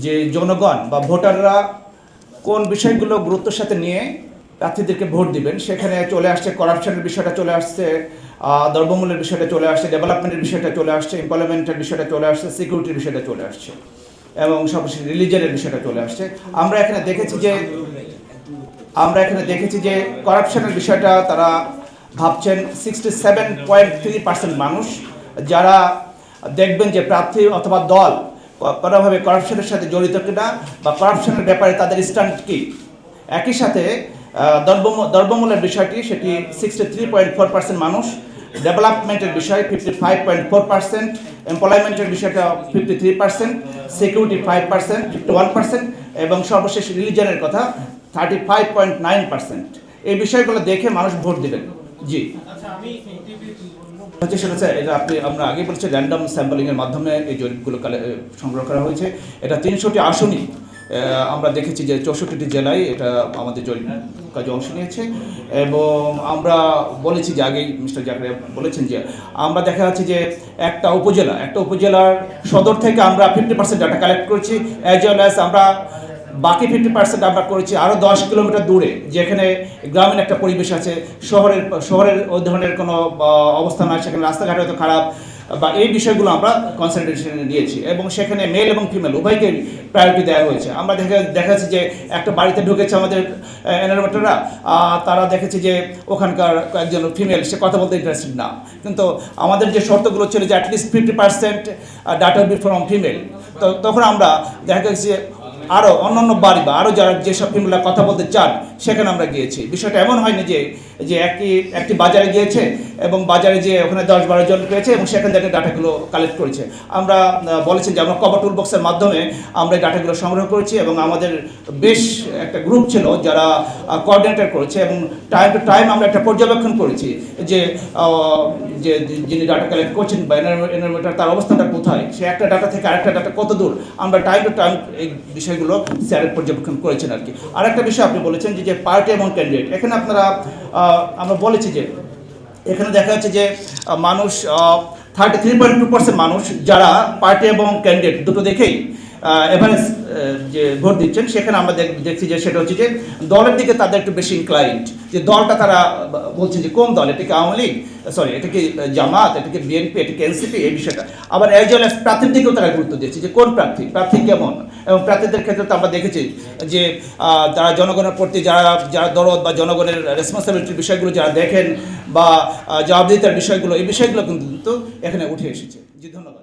যে জনগণ বা ভোটাররা কোন বিষয়গুলো গুরুত্বের সাথে নিয়ে প্রার্থীদেরকে ভোট দিবেন, সেখানে চলে আসছে করাপশনের বিষয়টা, চলে আসছে দ্রব্যমূল্যের বিষয়টা, চলে আসছে ডেভেলপমেন্টের বিষয়টা, চলে আসছে এমপ্লয়মেন্টের বিষয়টা, চলে আসছে সিকিউরিটির বিষয়টা চলে আসছে, এবং সর্বশেষ রিলিজনের বিষয়টা চলে আসছে। আমরা এখানে দেখেছি যে করাপশনের বিষয়টা তারা ভাবছেন 67.3% মানুষ যারা দেখবেন যে প্রার্থী অথবা দল কোনোভাবে করাপশনের সাথে জড়িত কিনা বা করাপশনের ব্যাপারে তাদের স্ট্যান্ড কী। একই সাথে দ্রব্যমূল্যের বিষয়টি সেটি 63.4% মানুষ, ডেভেলপমেন্টের বিষয় 55.4%, এমপ্লয়মেন্টের বিষয়টা 53%, সিকিউরিটি 5%, 51%, এবং সর্বশেষ রিলিজনের কথা 35.9%। এই বিষয়গুলো দেখে মানুষ ভোট দেবেন। জি হচ্ছে সেটা হচ্ছে এটা আমরা আগে বলছি র্যান্ডম স্যাম্পলিংয়ের মাধ্যমে এই জরিপগুলো সংগ্রহ করা হয়েছে। এটা 300টি আসনই আমরা দেখেছি যে 64টি জেলায় এটা আমাদের জরিপ কাজে অংশ নিয়েছে। এবং আমরা বলেছি যে আগেই মিস্টার জাকারিয়া বলেছেন যে আমরা দেখা যাচ্ছে যে একটা উপজেলার সদর থেকে আমরা 50% ডাটা কালেক্ট করেছি, অ্যাজ ওয়েল অ্যাজ আমরা বাকি 50% আমরা করেছি আরও 10 কিলোমিটার দূরে, যেখানে গ্রামীণ একটা পরিবেশ আছে, শহরের ওই ধরনের কোনো অবস্থা নয়, সেখানে রাস্তাঘাট হয়তো খারাপ, বা এই বিষয়গুলো আমরা কনসেন্ট্রেশনে নিয়েছি, এবং সেখানে মেল এবং ফিমেল উভয়কে প্রায়োরিটি দেওয়া হয়েছে। আমরা দেখা যাচ্ছে যে একটা বাড়িতে ঢুকেছে আমাদের এনভায়রনমেন্টরা, তারা দেখেছে যে ওখানকার একজন ফিমেল, সে কথা বলতে ইন্টারেস্টেড না, কিন্তু আমাদের যে শর্তগুলো ছিল যে at least 50% data be from female, তো তখন আমরা দেখা গেছে আরও অন্যান্য বাড়ি বা আরও যারা যেসব ফিমেলরা কথা বলতে চান সেখানে আমরা গিয়েছি। বিষয়টা এমন হয়নি যে একটি বাজারে গিয়েছে এবং বাজারে যে ওখানে 10-12 জন পেয়েছে এবং সেখান থেকে ডাটাগুলো কালেক্ট করেছে। আমরা বলেছি যে আমরা কভার টুল বক্সের মাধ্যমে আমরা এই ডাটাগুলো সংগ্রহ করেছি, এবং আমাদের বেশ একটা গ্রুপ ছিল যারা কোঅর্ডিনেটর করেছে, এবং টাইম টু টাইম আমরা একটা পর্যবেক্ষণ করেছি যে যিনি ডাটা কালেক্ট করছেন বা এনভায়রনমেন্টার তার অবস্থানটা কোথায়, সে একটা ডাটা থেকে আরেকটা ডাটা কত দূর, আমরা টাইম টু টাইম এই বিষয়গুলো স্যারের পর্যবেক্ষণ করেছেন আর কি। আরেকটা বিষয় আপনি বলেছেন যে পার্টি এবং ক্যান্ডিডেট, এখানে আমরা বলেছি যে এখানে দেখা যাচ্ছে যে মানুষ 33.2% মানুষ যারা পার্টি এবং ক্যান্ডিডেট দুটো দেখেই এভারেজ যে ভোট দিচ্ছেন, সেখানে আমরা দেখছি যে সেটা হচ্ছে যে দলের দিকে তাদের একটু বেশি ইনক্লাইন্ড, যে দলটা তারা বলছে যে কোন দল, এটা কি আওয়ামী লীগ, এটা কি জামাত, এটা কি বিএনপি, এটা কি এনসিপি, এই বিষয়টা। আবার অ্যাজ ওয়েল অ্যাজ প্রার্থীর দিকেও তারা গুরুত্ব দিচ্ছে যে কোন প্রার্থী কেমন, এবং প্রার্থীদের ক্ষেত্রে তো আমরা দেখেছি যে তারা জনগণের প্রতি যারা দরদ বা জনগণের রেসপন্সিবিলিটির বিষয়গুলো যারা দেখেন বা জবাবদিহিতার বিষয়গুলো, এই বিষয়গুলো কিন্তু এখানে উঠে এসেছে। জি ধন্যবাদ।